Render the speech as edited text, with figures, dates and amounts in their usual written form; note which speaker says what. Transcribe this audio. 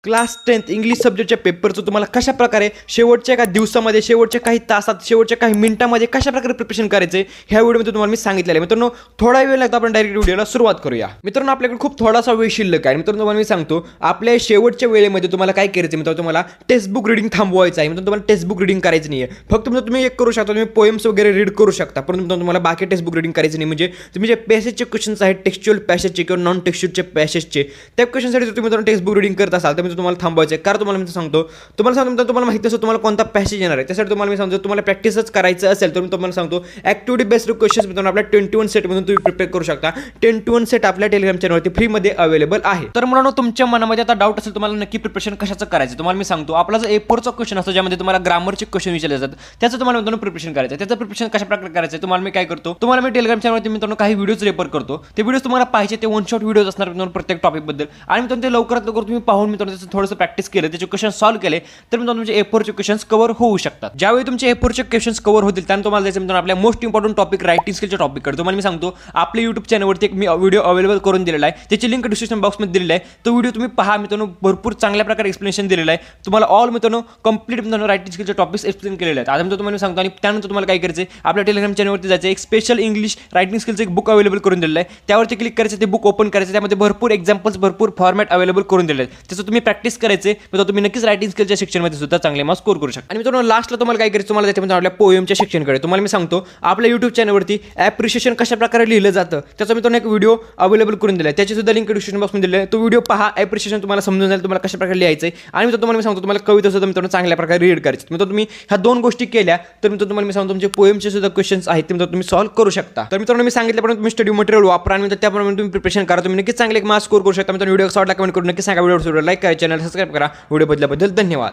Speaker 1: Class 10th English सब्जेक्टच्या पेपरचं तुम्हाला कशा प्रकारे शेवटच्या एका दिवसामध्ये, शेवटच्या काही तासात, शेवटच्या काही मिनिटांमध्ये कशा प्रकारे प्रिपरेशन करायचे ह्या व्हिडिओमध्ये तुम्हाला मी सांगितलेलं आहे. मित्रांनो, थोडा वेळ लागतो, आपण डायरेक्ट व्हिडिओला सुरुवात करूया. मित्रांनो, आपल्याकडे खूप थोडासा वेळ शिल्लक आहे. मित्रांनो, तुम्हाला मी सांगतो, आपल्या शेवटच्या वेळेमध्ये तुम्हाला काय करायचं आहे. मित्रांनो, तुम्हाला टेक्स्ट बुक रिडिंग थांबवायचं आहे. मित्रांनो, तुम्हाला टेक्स्ट बुक रिडिंग करायचं नाही आहे. फक्त तुम्ही एक करू शकता, तुम्ही पोएम्स वगैरे रीड करू शकता, परंतु तुम्हाला बाकी टेक्स्ट बुक रिडिंग करायचं नाही. म्हणजे तुम्ही जे पॅसेजचे क्वेश्चन्स आहेत, टेक्स्च्युअल पॅसेजचे किंवा नॉन टेक्स्च्युअलचे पॅसेजचे, त्या क्वेश्चनसाठी जर तुम्ही टेक्स्ट बुक रिडिंग करत असाल तर मी तुम्हाला थांबवायचं आहे. कारण तुम्हाला मी सांगतो, तुम्हाला माहिती असेल तुम्हाला कोणता पॅसेज येणार आहे, त्यासाठी तुम्हाला मी सांगतो, तुम्हाला प्रॅक्टिसच करायचं असेल तर मी तुम्हाला सांगतो, ॲक्टिव्हिटी बेस्ड क्वेश्चन्स मित्रांनो आपल्या 21 सेटमधून तुम्ही प्रिपेअर करू शकता. 21 सेट आपल्या टेलिग्राम चॅनलवरती फ्रीमध्ये अवेलेबल आहे. तर म्हणून तुमच्या मनामध्ये आता डाऊट असेल, तुम्हाला नक्की प्रिपरेशन कशाचं करायचं, तुम्हाला मी सांगतो, आपला जो A4चा क्वेश्चन असतो ज्यामध्ये तुम्हाला ग्रामरचे क्वेश्चन विचारले जातात, त्याचं तुम्हाला मित्रांनो प्रिपरेशन करायचं आहे. त्याचं प्रिपरेशन कशा प्रकारे करायचं तुम्हाला मी काय करतो, तुम्हाला मी टेलिग्राम चॅनलवरती मित्रांनो काही व्हिडिओज रेफर करतो. ते व्हिडिओज तुम्हाला पाहिजे ते वन शॉट व्हिडिओज असणार मित्रांनो प्रत्येक टॉपिकबद्दल, आणि मित्रांनो ते लवकरात लवकर तुम्ही पाहून मित्रांनो त्याचं थोडंसं प्रॅक्टिस केलं, त्याचे क्वेश्चन सॉल्व्ह केले तर मित्रांनो तुमचे A4चे क्वेश्चन्स कव्हर होऊ शकतात. ज्यावेळी तुमचे A4चे क्वेश्चन्स कव्हर होतील त्यानंतर तुम्हाला जायचं मित्रांनो आपल्या मोस्ट इम्पॉर्टंट टॉपिक रायटिंग स्किलच्या टॉपिककडे. तुम्हाला मी सांगतो, आपल्या YouTube चॅनलवरती एक मी व्हिडिओ अवेलेबल करून दिलेला आहे, त्याची लिंक डिस्क्रिप्शन बॉक्समध्ये दिलेली आहे. तो व्हिडिओ तुम्ही पहा मित्रांनो, भरपूर चांगल्या प्रकारे एक्सप्लेनेशन दिलेलं आहे. तुम्हाला ऑल मित्रांनो कंप्लीट मित्रांनो रायटिंग स्किलचे टॉपिक्स एक्सप्लेन केलेले आहेत. आता मी तुम्हाला सांगतो, आणि त्यानंतर तुम्हाला काय करायचं, आपल्या टेलिग्राम चॅनलवरती जायचं, एक स्पेशल इंग्लिश रायटिंग स्किलचं एक बुक अवेलेबल करून दिलेलं आहे. त्यावरती क्लिक करायचं, ते बुक ओपन करायचं, त्यामध्ये भरपूर एक्झाम्पल्स, भरपूर फॉर्मॅट अवेलेबल करून दिले आहेत. त्याचं तुम्ही प्रॅक्टिस करायचे, तर तुम्ही नक्कीच रायटिंग स्किलच्या सेक्शनमध्ये सुद्धा चांगले मार्क्स स्कोर करू शकता. आणि मित्रांनो, लास्टला तुम्हाला काय करायचं, तुम्हाला त्याच्यामध्ये आपल्या पोएमच्या सेक्शनकडे तुम्हाला मी सांगतो, आपल्या YouTube चॅनलवरती ॲप्रिशिएशन कशा प्रकारे लिहिलं जातं त्याचा मित्रांनो एक व्हिडिओ अवेलेबल करून दिला आहे. त्याची सुद्धा लिंक डिस्क्रिप्शन बॉक्समध्ये दिली आहे. तो व्हिडिओ पहा, ॲप्रिशिएशन तुम्हाला समजून जाईल, तुम्हाला कशा प्रकारे लिहायचं आहे. आणि मित्रांनो, तुम्हाला मी सांगतो, तुम्हाला कविता सुद्धा मित्रांनो चांगल्या प्रकारे रीड करायची. मित्रांनो, तुम्ही ह्या दोन गोष्टी केल्या तर मित्रांनो तुम्हाला मी सांगतो, तुमचे पोएमचे सुद्धा क्वेश्चन्स आहेत ते मित्रांनो तुम्ही सॉल्व्ह करू शकता. तर मित्रांनो, मी सांगितल्याप्रमाणे तुम्ही स्टडी मटेरियल वापरा आणि त्याप्रमाणे तुम्ही प्रिपरेशन करा. तुम्ही नक्कीच चांगले मार्क्स स्कोर करू शकता. मित्रांनो, व्हिडिओ आवडला कमेंट करून नक्की सांगा, व्हिडिओ लाईक करा, चॅनल सबस्क्राईब करा. व्हिडिओ बदल्याबद्दल धन्यवाद.